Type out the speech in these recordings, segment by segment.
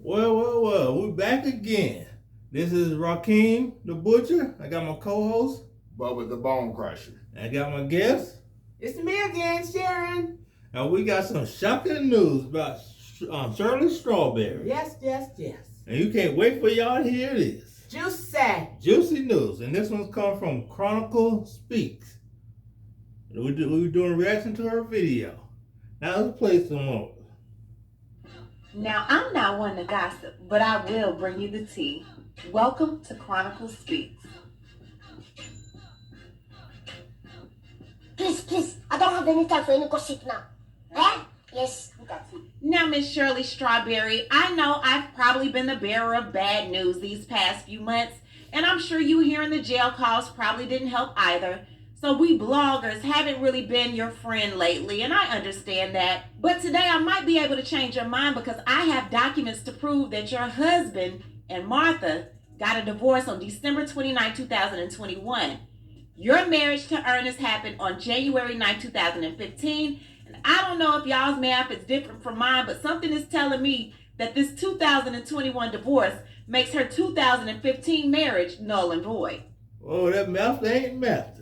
Well, we're back again. This is Rakeem the Butcher. I got my co-host, Bubba the Bone Crusher. I got my guest. It's me again, Sharon. And we got some shocking news about Shirley Strawberry. Yes. And you can't wait for y'all to hear this. Juicy news. And this one's come from Chronicle Speaks. We were doing a reaction to her video. Now let's play some more. Now, I'm not one to gossip, but I will bring you the tea. Welcome to Chronicle Speaks. Please, I don't have any time for any gossip now. Eh? Yes, we got you. Now, Miss Shirley Strawberry, I know I've probably been the bearer of bad news these past few months, and I'm sure you hearing the jail calls probably didn't help either. So we bloggers haven't really been your friend lately, and I understand that. But today I might be able to change your mind because I have documents to prove that your husband and Martha got a divorce on December 29, 2021. Your marriage to Ernest happened on January 9, 2015. And I don't know if y'all's math is different from mine, but something is telling me that this 2021 divorce makes her 2015 marriage null and void. Oh, that math ain't math.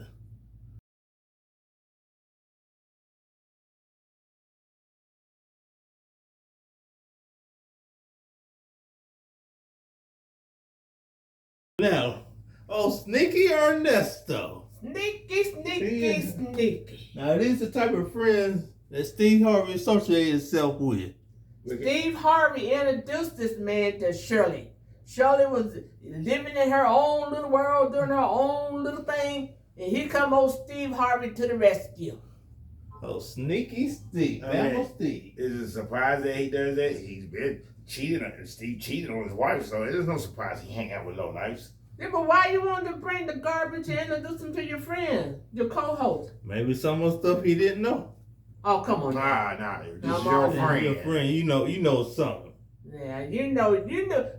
Now, sneaky Ernesto. Sneaky. Now, these are the type of friends that Steve Harvey associated himself with. Steve Harvey introduced this man to Shirley. Shirley was living in her own little world, doing her own little thing, and here come old Steve Harvey to the rescue. Oh, sneaky Steve. Steve. Is it a surprise that he does that? He's been cheating on Steve cheated on his wife, so it is no surprise he hang out with low lifes. Yeah, but why you want to bring the garbage and introduce him to your friend, your co-host? Maybe some of the stuff he didn't know. Oh, come on. Nah. This is Come your on, friend. Your friend, you know something. Yeah, you know.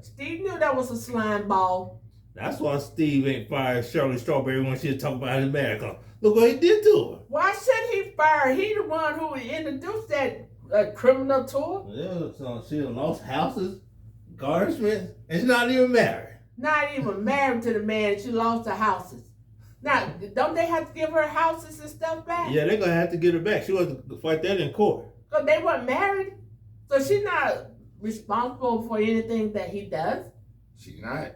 Steve knew that was a slime ball. That's why Steve ain't fired Shirley Strawberry when she was talking about his marriage. Look what he did to her. Why should he fire? He the one who introduced that criminal to her. Yeah, so she lost houses, garnishments, and she's not even married. Not even married to the man. She lost her houses. Now, don't they have to give her houses and stuff back? Yeah, they're going to have to get her back. She was to fight that in court. Because they weren't married. So she's not responsible for anything that he does. She's not.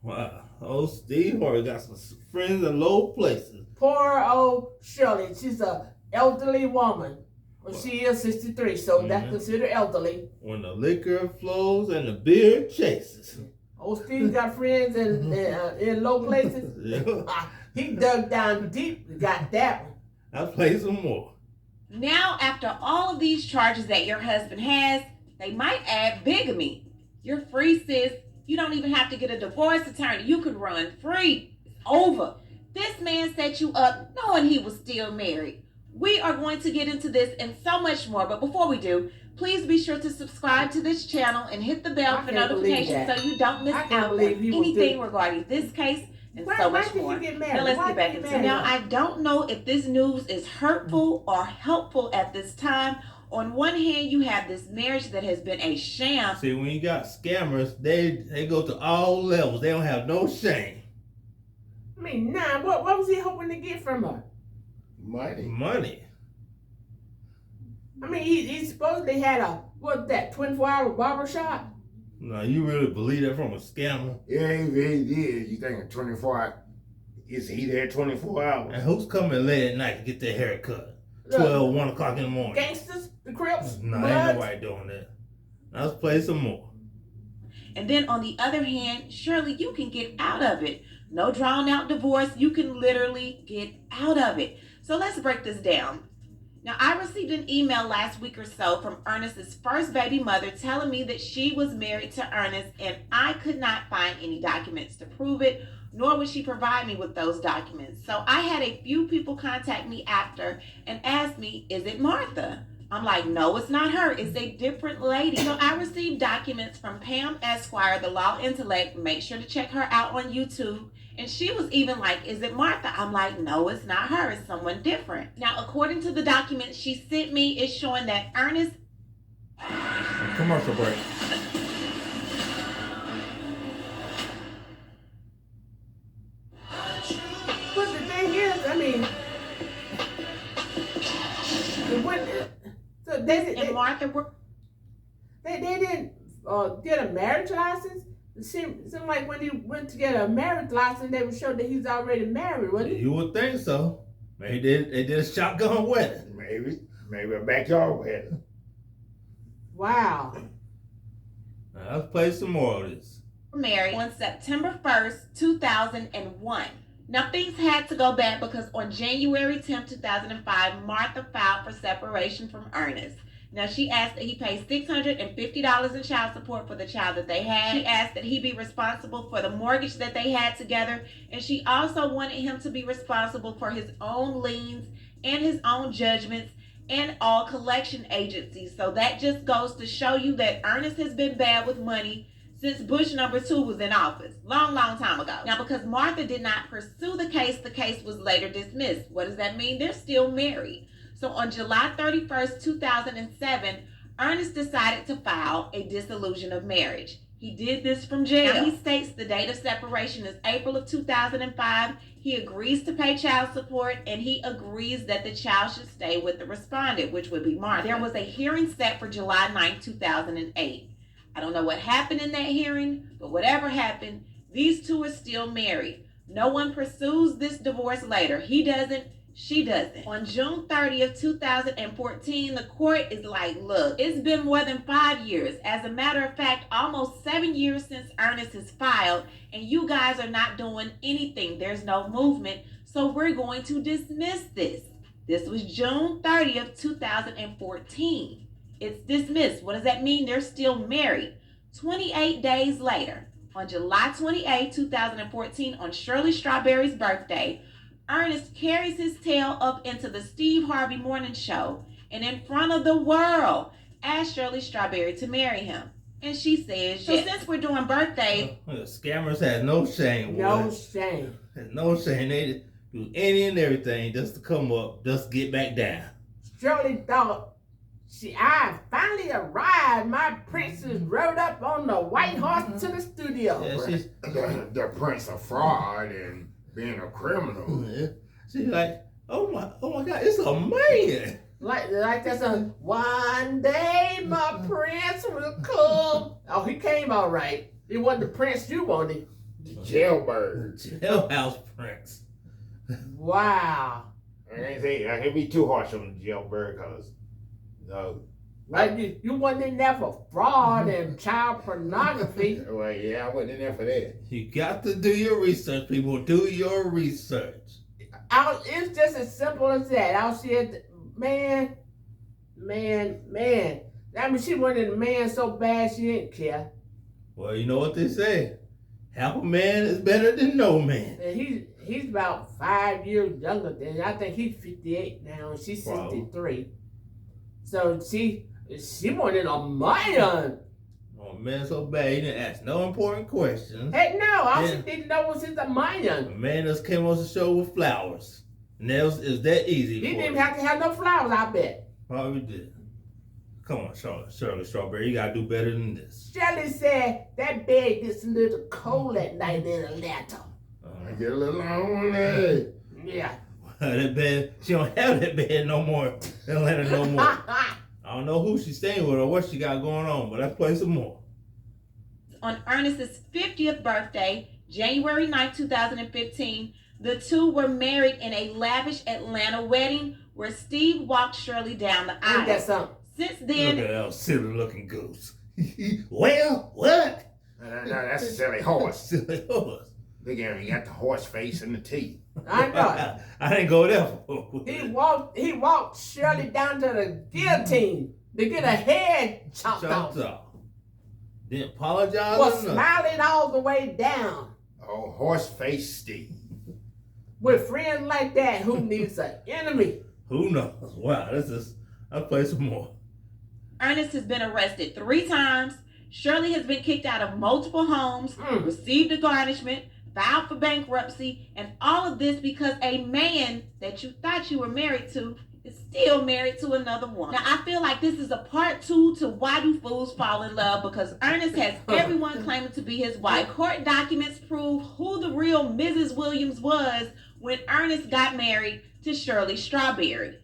Wow. Oh, Steve Harvey got some friends in low places. Poor old Shirley. She's an elderly woman. Well, she is 63, so that's considered elderly. When the liquor flows and the beer chases. Old Steve got friends in low places. Yeah. He dug down deep, got that one. I'll play some more. Now, after all of these charges that your husband has, they might add bigamy. You're free, sis. You don't even have to get a divorce attorney. You could run free. It's over. This man set you up knowing he was still married. We are going to get into this and so much more, but before we do, please be sure to subscribe to this channel and hit the bell for notifications so you don't miss out on anything regarding this case and so much more. Now let's get back into it. Now, I don't know if this news is hurtful or helpful at this time. On one hand, you have this marriage that has been a sham. See, when you got scammers, they go to all levels. They don't have no shame. I mean, what was he hoping to get from her? Money. I mean, he supposedly had a, 24-hour barber shop? No, you really believe that from a scammer? Yeah, he did. You think 24 hours? Is he there 24 hours? And who's coming late at night to get their hair cut? 12, 1 o'clock in the morning. Gangsters? The Crips? No, ain't nobody doing that. Now let's play some more. And then on the other hand, surely you can get out of it. No drawn out divorce. You can literally get out of it. So let's break this down. Now, I received an email last week or so from Ernest's first baby mother telling me that she was married to Ernest, and I could not find any documents to prove it, nor would she provide me with those documents. So I had a few people contact me after and ask me, is it Martha? I'm like, no, it's not her. It's a different lady. So I received documents from Pam Esquire, the law intellect. Make sure to check her out on YouTube. And she was even like, is it Martha? I'm like, no, it's not her. It's someone different. Now, according to the documents she sent me, it's showing that Ernest... Commercial break. Martha were... They didn't get a marriage license? It seemed like when he went to get a marriage license, they would show that he's already married, wouldn't it? You would think so. Maybe they did a shotgun wedding. Maybe a backyard wedding. Wow. Now, let's play some more of this. married on September 1st, 2001. Now, things had to go back because on January 10th, 2005, Martha filed for separation from Ernest. Now, she asked that he pay $650 in child support for the child that they had. She asked that he be responsible for the mortgage that they had together. And she also wanted him to be responsible for his own liens and his own judgments and all collection agencies. So that just goes to show you that Ernest has been bad with money since Bush #2 was in office. Long time ago. Now, because Martha did not pursue the case was later dismissed. What does that mean? They're still married. So on July 31st, 2007, Ernest decided to file a dissolution of marriage. He did this from jail. Now, he states the date of separation is April of 2005. He agrees to pay child support, and he agrees that the child should stay with the respondent, which would be Martha. There was a hearing set for July 9th, 2008. I don't know what happened in that hearing, but whatever happened, these two are still married. No one pursues this divorce later. He doesn't. She doesn't. On June 30th, 2014, the court is like, look, it's been more than 5 years. As a matter of fact, almost 7 years since Ernest has filed, and you guys are not doing anything. There's no movement, so we're going to dismiss this. This was June 30th, 2014. It's dismissed. What does that mean? They're still married. 28 days later, on July 28, 2014, on Shirley Strawberry's birthday, Ernest carries his tail up into the Steve Harvey morning show and in front of the world asks Shirley Strawberry to marry him. And she says yes. So since we're doing birthdays... Scammers have no shame. No shame. There's no shame. They do any and everything just to come up, just get back down. Shirley thought, I finally arrived. My princess rode up on the white horse to the studio. Yeah, the prince of fraud and being a criminal. Yeah. She's like, oh my God, it's a man. Like that's a one day my prince will come. Oh, he came all right. He wasn't the prince you wanted. The jailbird. Jailhouse prince. Wow. I can't be too harsh on the jailbird because like you wasn't in there for fraud and child pornography. Well, yeah, I wasn't in there for that. You got to do your research, people. Do your research. It's just as simple as that. I said, man. I mean, she wanted a man so bad she didn't care. Well, you know what they say. Half a man is better than no man. And he's about 5 years younger than I think he's 58 now and she's 63. Wow. So she wanted a man. Oh, man, so bad he didn't ask no important questions. Heck no, all she didn't know was he's a man. A man just came on the show with flowers. And that was that easy. He didn't even have to have no flowers, I bet. Probably did. Come on, Shirley Strawberry, you gotta do better than this. Shirley said that bed gets a little cold at night in Atlanta. I get a little lonely. Yeah. That bed, she don't have that bed no more. Atlanta no more. I don't know who she's staying with or what she got going on, but let's play some more. On Ernest's 50th birthday, January 9th, 2015, the two were married in a lavish Atlanta wedding where Steve walked Shirley down the aisle. Ain't that something? Since then... Look at that silly looking goose. Well, what? No, that's a silly horse. Silly horse. Look at him, he got the horse face and the teeth. I know. I didn't go there for He walked Shirley down to the guillotine to get her head chopped off. Didn't apologize. Was smiling all the way down. Oh, horse face Steve. With friends like that, who needs an enemy? Who knows? Wow, I'll play some more. Ernest has been arrested 3 times. Shirley has been kicked out of multiple homes, received a garnishment, filed for bankruptcy, and all of this because a man that you thought you were married to is still married to another woman. Now, I feel like this is a part 2 to Why Do Fools Fall in Love because Ernest has everyone claiming to be his wife. Court documents prove who the real Mrs. Williams was when Ernest got married to Shirley Strawberry.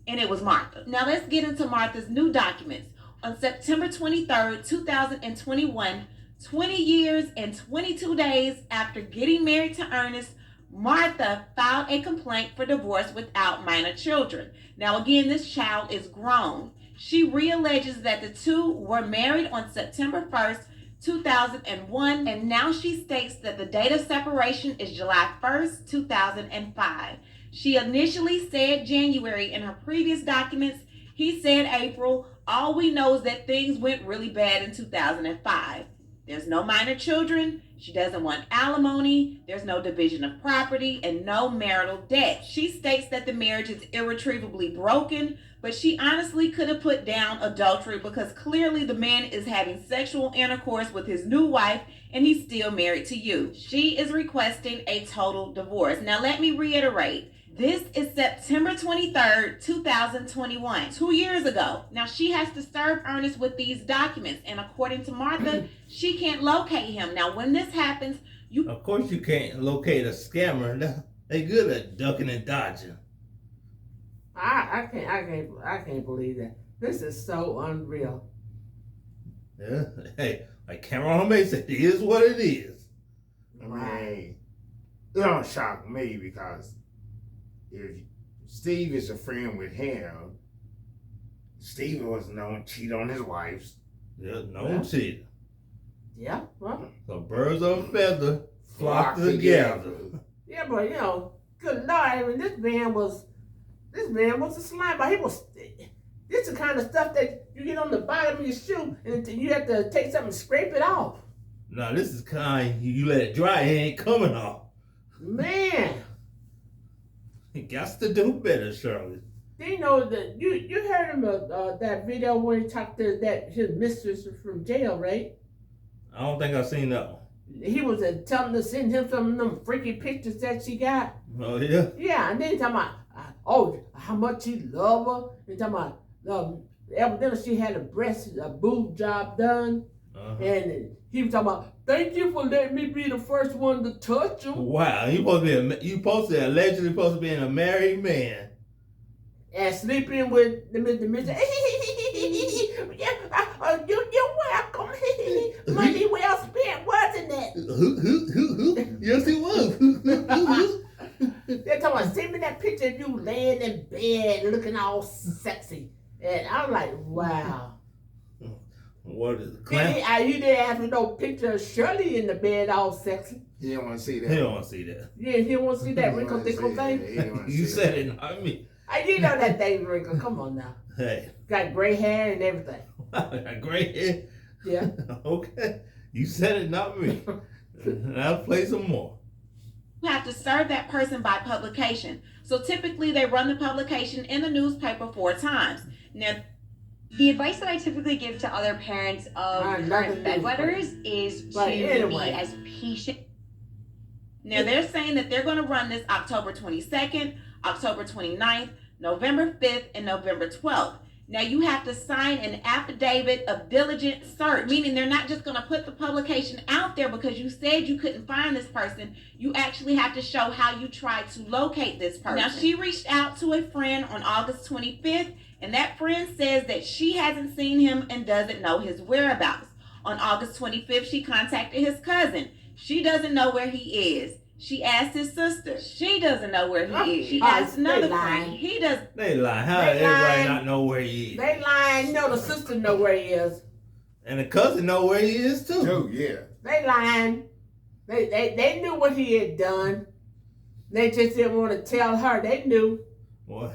And it was Martha. Now, let's get into Martha's new documents. On September 23rd, 2021, 20 years and 22 days after getting married to Ernest, Martha filed a complaint for divorce without minor children. Now again, this child is grown. She realleges that the two were married on September 1st, 2001, and now she states that the date of separation is July 1st, 2005. She initially said January in her previous documents. He said April. All we know is that things went really bad in 2005. There's no minor children. She doesn't want alimony. There's no division of property and no marital debt. She states that the marriage is irretrievably broken, but she honestly could have put down adultery because clearly the man is having sexual intercourse with his new wife and he's still married to you. She is requesting a total divorce. Now let me reiterate. This is September 23rd, 2021, 2 years ago. Now, she has to serve Ernest with these documents, and according to Martha, she can't locate him. Now, when this happens, Of course you can't locate a scammer. They good at ducking and dodging. I can't believe that. This is so unreal. Yeah. Hey, like Cameron May said, it is what it is. I mean, it don't shock me because if Steve is a friend with him, Steve was known to cheat on his wives. Yeah, no cheating. Yeah, well. So birds of a feather flock together. Yeah, but good Lord, I mean, this man was a slime, but this is the kind of stuff that you get on the bottom of your shoe and you have to take something and scrape it off. Now this is kind you let it dry, it ain't coming off. Man. You got to do better, Shirley. You know that you heard him that video where he talked to his mistress from jail, right? I don't think I've seen that one. He was telling her to send him some of them freaky pictures that she got. Oh yeah? Yeah, and then he talking about how much he love her. He talking about evidently she had a boob job done. Uh-huh. And he was talking about, thank you for letting me be the first one to touch him. Wow, you allegedly supposed to be a married man. And sleeping with the Mr. You're welcome. Money well spent, wasn't it? Yes, it was. They're talking about, send me that picture of you laying in bed looking all sexy. And I'm like, wow. What is You didn't ask me no picture of Shirley in the bed all sexy. He didn't want to see that. He don't want to see that. Yeah, he didn't want to see that wrinkle thickle thing. You said it, not me. You know that thing wrinkle. Come on now. Hey. Got gray hair and everything. Got gray hair. Yeah. Okay. You said it, not me. I'll play some more. you have to serve that person by publication. So typically they run the publication in the newspaper 4 times. Now, the advice that I typically give to other parents of current bedwetters is to be as patient. Now they're saying that they're going to run this October 22nd, October 29th, November 5th, and November 12th. Now you have to sign an affidavit of diligent search, meaning they're not just going to put the publication out there because you said you couldn't find this person. You actually have to show how you tried to locate this person. Now she reached out to a friend on August 25th, and that friend says that she hasn't seen him and doesn't know his whereabouts. On August 25th, she contacted his cousin. She doesn't know where he is. She asked his sister. She doesn't know where he is. She asked another friend. He does. They lie. How does everybody not know where he is? They lying. You know the sister know where he is. And the cousin know where he is too. Oh, yeah. They lying. They knew what he had done. They just didn't want to tell her. They knew.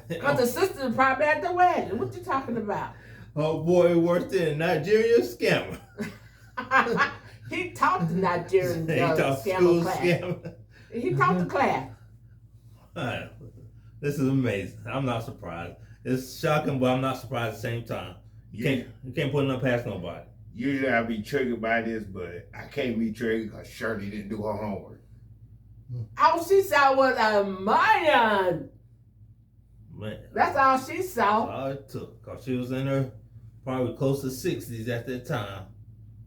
Because the sister was probably at the wedding. What you talking about? Oh boy, worse than a Nigerian scammer. He taught the Nigerian scammer class. Scammer. He taught the class. This is amazing. I'm not surprised. It's shocking, but I'm not surprised at the same time. You can't put it past nobody. Usually I'll be triggered by this, but I can't be triggered because Shirley didn't do her homework. All she saw was a man. Man, that's all she saw. That's all it took. Because she was in her probably close to 60s at that time.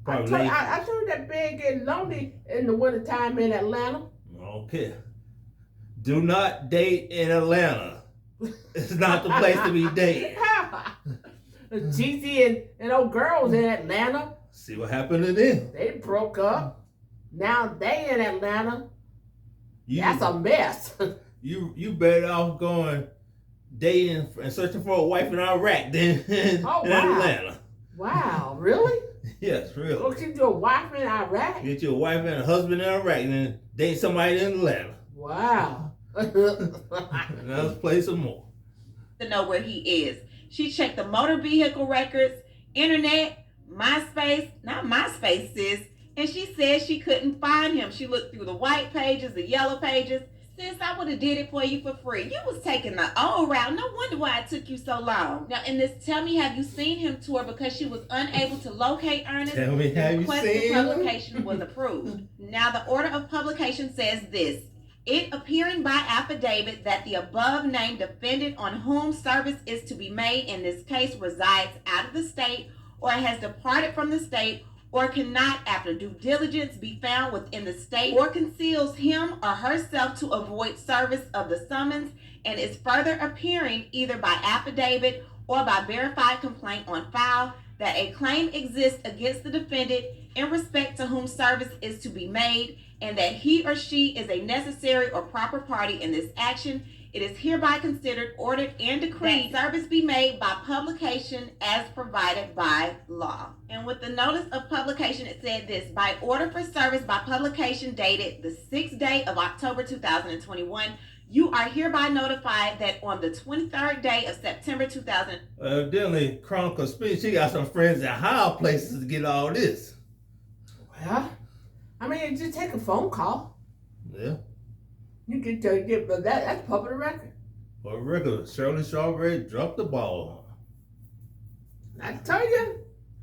I told that bed getting lonely in the wintertime in Atlanta. Okay. Do not date in Atlanta. It's not the place to be dating. Gigi and old girls in Atlanta. See what happened to them. They broke up. Now they in Atlanta. You, That's a mess. You better off going dating and searching for a wife in Iraq than in Atlanta. Wow, really? Yes, really. Go get your wife in Iraq? Get your wife and a husband in Iraq and then date somebody in Atlanta. Wow. Now let's play some more. To know where he is. She checked the motor vehicle records, internet, MySpace, not MySpace, sis, and she said she couldn't find him. She looked through the white pages, the yellow pages. Sis, I would have did it for you for free. You was taking the old route. No wonder why it took you so long. Now, in this Tell Me Have You Seen Him tour, because she was unable to locate Ernest, Tell me, have you request seen for him? publication was approved. Now, the order of publication says this. It appearing by affidavit that the above named defendant on whom service is to be made in this case resides out of the state or has departed from the state or cannot, after due diligence, be found within the state or conceals him or herself to avoid service of the summons and is further appearing either by affidavit or by verified complaint on file that a claim exists against the defendant in respect to whom service is to be made and that he or she is a necessary or proper party in this action, it is hereby considered, ordered, and decreed that service be made by publication as provided by law. And with the notice of publication, it said this: by order for service by publication dated the 6th day of October 2021, you are hereby notified that on the 23rd day of September 2000. Evidently, Chronicle Speech, she got some friends at higher places to get all this. Well, I mean, just take a phone call. Yeah. You can get, but that's public record. For record, Shirley Strawberry dropped the ball. I tell you,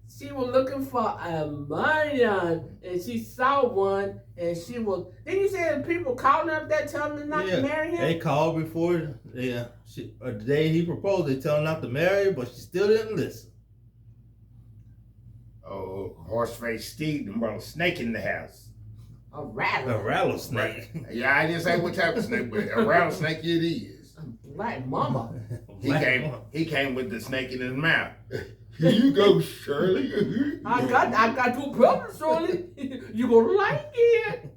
she was looking for a man, and she saw one, and she was. Didn't you say that people calling her up there telling her not to marry him? They called before, the day he proposed, they tell her not to marry her, but she still didn't listen. Oh, horse-faced Steve, them brought a snake in the house. A rattler. A rattlesnake. Yeah, I didn't say what type of snake, but a rattlesnake it is. Black mama. He came with the snake in his mouth. Here you go, Shirley. I got two brothers, Shirley. You gonna like it.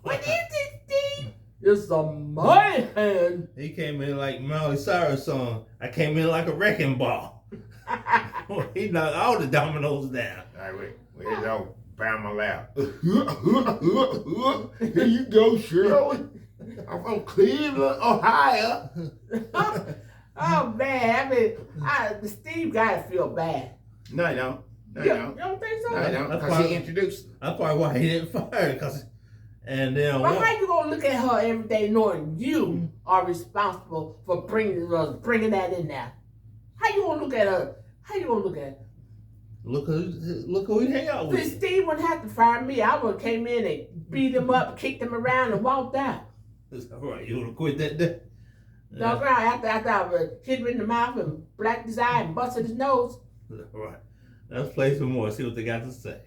What is it, Steve? It's a man. He came in like Miley Cyrus song. I came in like a wrecking ball. He knocked all the dominoes down. All right, where's old Bama Loud? Here you go, Shirley. I'm from Cleveland, Ohio. Oh man, I mean, Steve gotta feel bad. No, I don't. You don't think so? No, I don't. Because he introduced him. That's probably why he didn't fire her. And then But how you gonna look at her every day knowing you are responsible for bringing that in there? How you gonna look at her? How you gonna look at her? Look who he hang out with. If Steve wouldn't have to fire me, I would have came in and beat him up, kicked him around, and walked out. All right, you would have quit that day. Dog around after I hit him in the mouth and blacked his eye and busted his nose. All right, let's play some more. See what they got to say.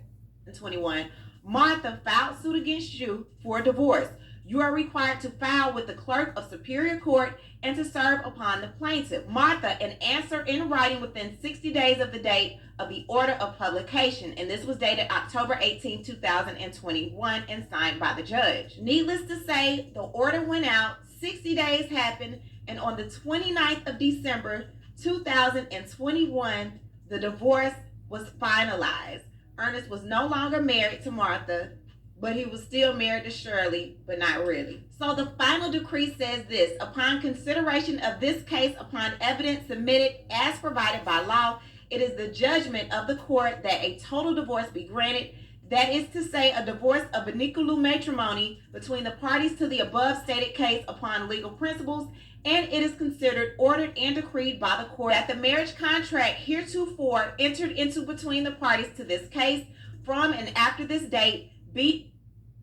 21. Martha filed suit against you for divorce. You are required to file with the clerk of Superior Court and to serve upon the plaintiff, Martha, an answer in writing within 60 days of the date of the order of publication. And this was dated October 18, 2021 and signed by the judge. Needless to say, the order went out, 60 days happened, and on the 29th of December, 2021, the divorce was finalized. Ernest was no longer married to Martha, but he was still married to Shirley, but not really. So the final decree says this: upon consideration of this case, upon evidence submitted as provided by law, it is the judgment of the court that a total divorce be granted. That is to say, a divorce of benicular matrimony between the parties to the above stated case upon legal principles, and it is considered ordered and decreed by the court that the marriage contract heretofore entered into between the parties to this case from and after this date be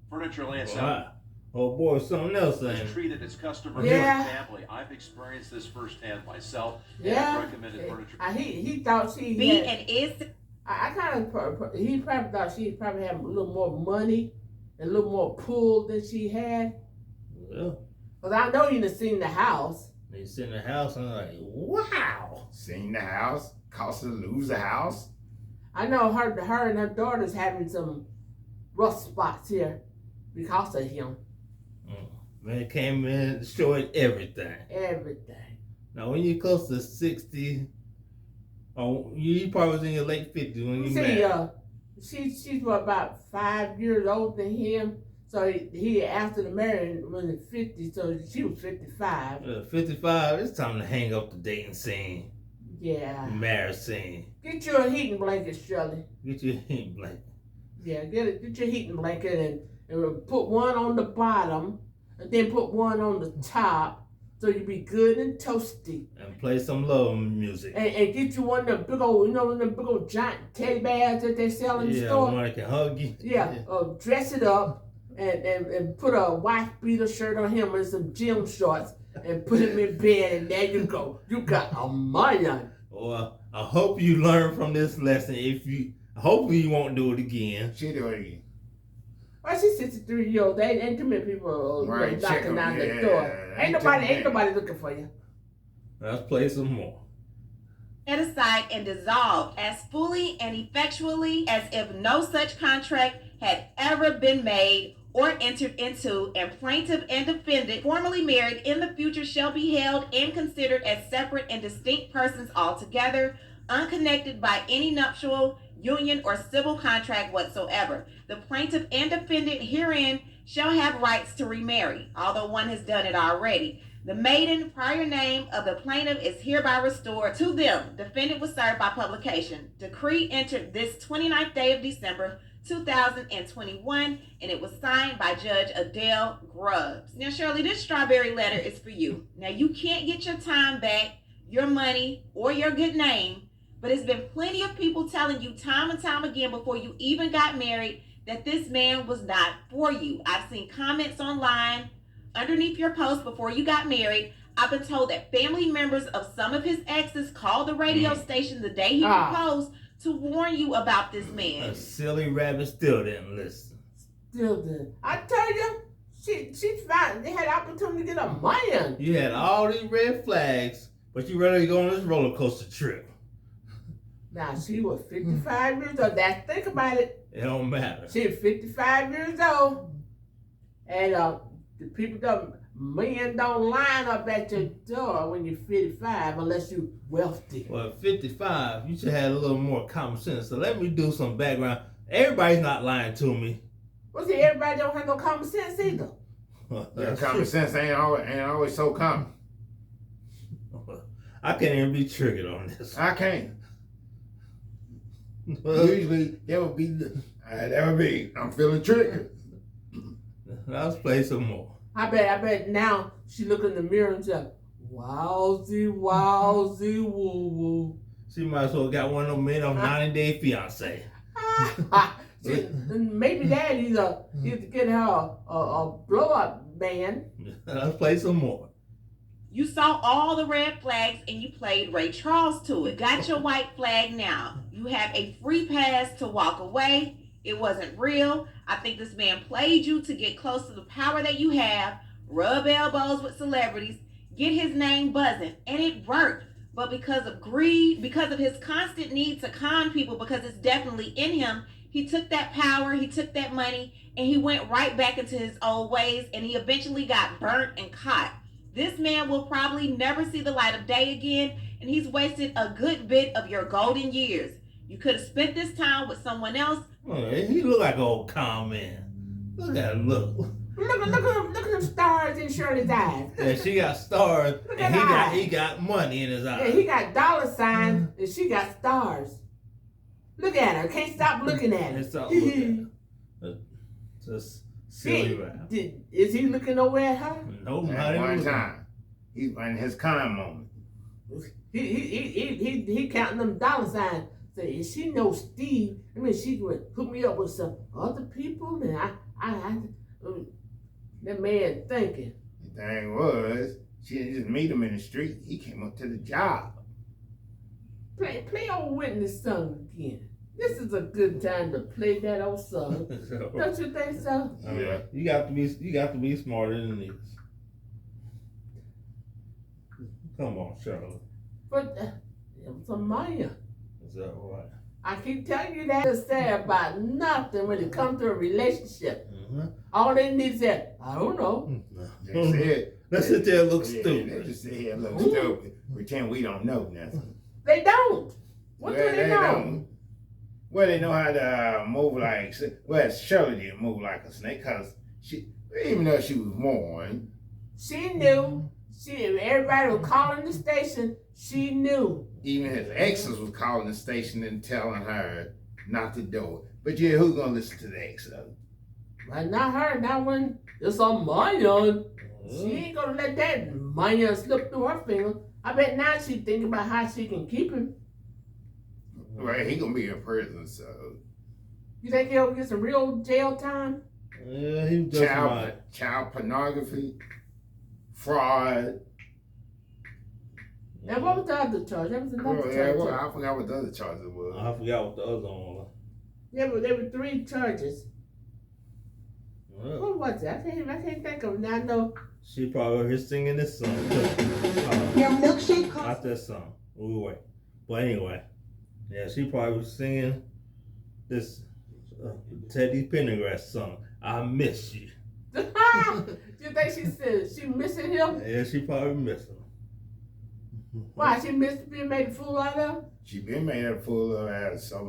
furniture land Oh boy, something else is saying. treated its customers Yeah. and family. I've experienced this firsthand myself. Yeah. And I've recommended furniture. He thought she be had, and is. I kind of, he probably thought she probably had a little more money, and a little more pull than she had. Yeah. Cause I know you done seen the house. They sit in the house and I'm like, wow. Seen the house, Cost her to lose the house. I know her and her daughter's having some rough spots here because of him. Man came in and destroyed everything. Everything. Now, when you're close to 60, you probably was in your late 50s when you married. She's about 5 years older than him. So he asked her to marry when he was 50, so she was 55. 55, it's time to hang up the dating scene. Yeah. Marriage scene. Get you a heating blanket, Shirley. Get your heating blanket. Yeah, get your heating blanket and put one on the bottom and then put one on the top so you be good and toasty. And play some love music. And get you one of the big old, one of the big old giant teddy bears that they sell in the store. Yeah, one that can hug you. Yeah, dress it up and put a wife beater shirt on him and some gym shorts and put him in bed, and there you go. You got a man. Well, I hope you learn from this lesson. Hopefully you won't do it again. She do it again. Well, she's 63 years old. There ain't too many people Right, knocking on the door. Ain't nobody looking for you. Let's play some more. Set aside and dissolved as fully and effectually as if no such contract had ever been made or entered into, and plaintiff and defendant formally married in the future shall be held and considered as separate and distinct persons altogether, unconnected by any nuptial, union, or civil contract whatsoever. The plaintiff and defendant herein shall have rights to remarry, although one has done it already. The maiden prior name of the plaintiff is hereby restored to them. Defendant was served by publication. Decree entered this 29th day of December 2021, and it was signed by Judge Adele Grubbs. Now, Shirley, this strawberry letter is for you. Now, you can't get your time back, your money, or your good name, but it's been plenty of people telling you time and time again before you even got married that this man was not for you. I've seen comments online underneath your post before you got married. I've been told that family members of some of his exes called the radio station the day he proposed to warn you about this man. A silly rabbit still didn't listen. Still did. I tell you, she found they had opportunity to get a man. You had all these red flags, but you ready to go on this roller coaster trip. Now, she was 55 years old. Think about it. It don't matter. She was 55 years old. And men don't line up at your door when you're 55 unless you're wealthy. Well, at 55, you should have a little more common sense. So let me do some background. Everybody's not lying to me. Well, see, everybody don't have no common sense either. Yeah, common sense ain't always so common. I can't even be triggered on this. I can't. Usually, I'm feeling triggered. Let's play some more. I bet now she look in the mirror and say, wowsy, woo woo. She might as well got one of them men on 90-Day Fiancé. Maybe that he's getting her a blow up man. Let's play some more. You saw all the red flags and you played Ray Charles to it. Got your white flag now. You have a free pass to walk away. It wasn't real. I think this man played you to get close to the power that you have, rub elbows with celebrities, get his name buzzing, and it worked. But because of greed, because of his constant need to con people, because it's definitely in him, he took that power, he took that money, and he went right back into his old ways, and he eventually got burnt and caught. This man will probably never see the light of day again, and he's wasted a good bit of your golden years. You could have spent this time with someone else. Oh, he look like an old con man. Look at him, look. Look at them stars in Shirley's eyes. Yeah, she got stars, Look and at he got money in his Yeah, eyes. he got dollar signs, and she got stars. Look at her. Can't stop looking at her. Can't stop looking at her. Just silly rap. Is he looking over at her? No, not At even one looking. time, he's in his con moment. He counting them dollar signs. Say, if she knows Steve, I mean, she would hook me up with some other people, and that man thinking. The thing was, she didn't just meet him in the street. He came up to the job. Play old Whitney's song again. This is a good time to play that old song. Don't you think so? I mean, you got to be smarter than this. Come on, Shirley. But it was a man. that right? I keep telling you that to say about nothing when it comes to a relationship. Mm-hmm. All they need is that, I don't know. That's it. Let's sit there and look Yeah, stupid. they just sit here and look stupid. Pretend we don't know nothing. They don't. What do they know? Don't. Well, they know how to move like, well, Shirley didn't move like a snake because she, even though she was born. She knew. Everybody was calling the station. She knew. Even his exes was calling the station and telling her not to do it. But yeah, who's going to listen to the ex though? But not her. Not when it's on Maya. She ain't going to let that Maya slip through her fingers. I bet now she's thinking about how she can keep him. Right, he going to be in prison, so. You think he'll get some real jail time? Yeah, he just Child pornography, fraud. Now, what was the other charge? There was another charge. Well, I forgot what the other charges was. I forgot what the other one was. There were 3 charges. Well, What was it? I can't think of it. Now I know. she probably here singing this song too. Your milkshake costs. Not that song. Wait. But anyway, yeah, she probably was singing this Teddy Pendergrass song. I miss you. You think she missing him? Yeah, she probably missing him. Why? She missed being made a fool out of? She been made a fool of after so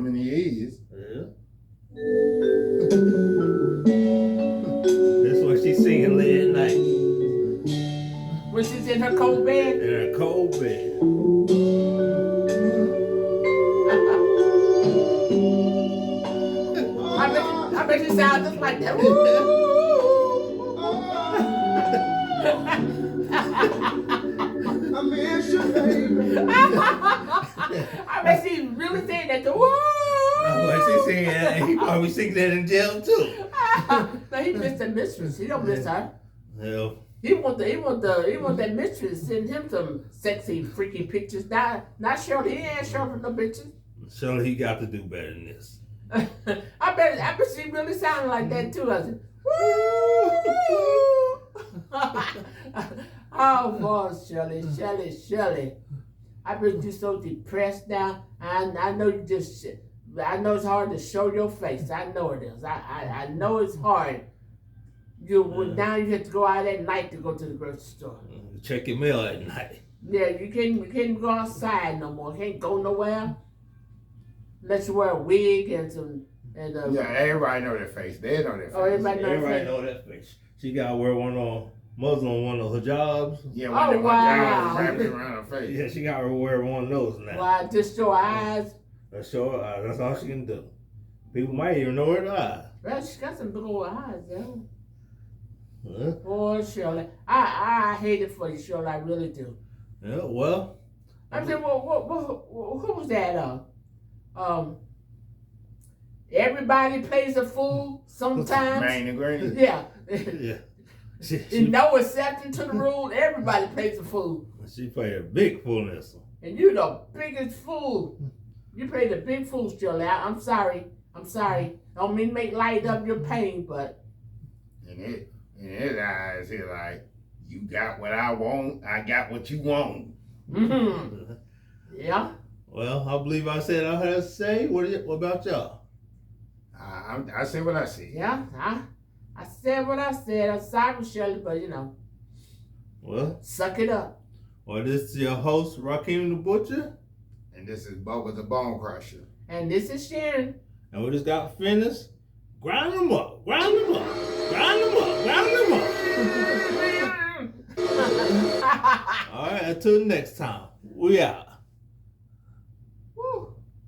many years. Yeah. That's what she's singing late at night. When she's in her cold bed? In her cold bed. I bet you sound just like that. I miss you, baby. I bet she's really saying that. She's singing that, and he probably singing that in jail too. No, he missed the mistress. He don't miss her. Hell. He want that mistress to send him some sexy, freaky pictures. Not Shirley. He ain't Shirley no pictures. Surely he got to do better than this. I bet she really sounded like that too. I said, oh boy, Shirley. I bet you're so depressed now. I know you just. I know it's hard to show your face. I know it is. I know it's hard. Now you have to go out at night to go to the grocery store. Check your mail at night. Yeah, you can't go outside no more. Can't go nowhere unless you wear a wig and Yeah, everybody know their face. They know their face. Oh, everybody know that face. She got to wear one on Muslim, one of her jobs. Yeah, Oh, wow. wrapped around her face. Yeah, she got to wear one of those now. Why, just your eyes? That's show her eyes. That's all she can do. People might even know her eyes. Well, she got some big old eyes, though. Huh? Poor Shirley. I hate it for you, Shirley. I really do. Yeah, well. I said, well, who was that? Everybody plays a fool sometimes. Man and granny. Yeah. Yeah. In no exception to the rule, everybody plays a fool. She played a big fool in this one. And you the biggest fool. You played a big fool, Shirley. I'm sorry. I don't mean to make light of your pain, but. In his eyes, he's like, you got what I want, I got what you want. Mm-hmm. Yeah. Well, I believe I said I had to say. What about y'all? I say what I see. Yeah, I said what I said. I'm sorry, Shirley, but Well, suck it up. Well, this is your host, Rakim the Butcher. And this is Bubba the Bone Crusher. And this is Sharon. And we just got finished. Grind them up, grind them up, grind them up, grind them up. All right, until next time, we out.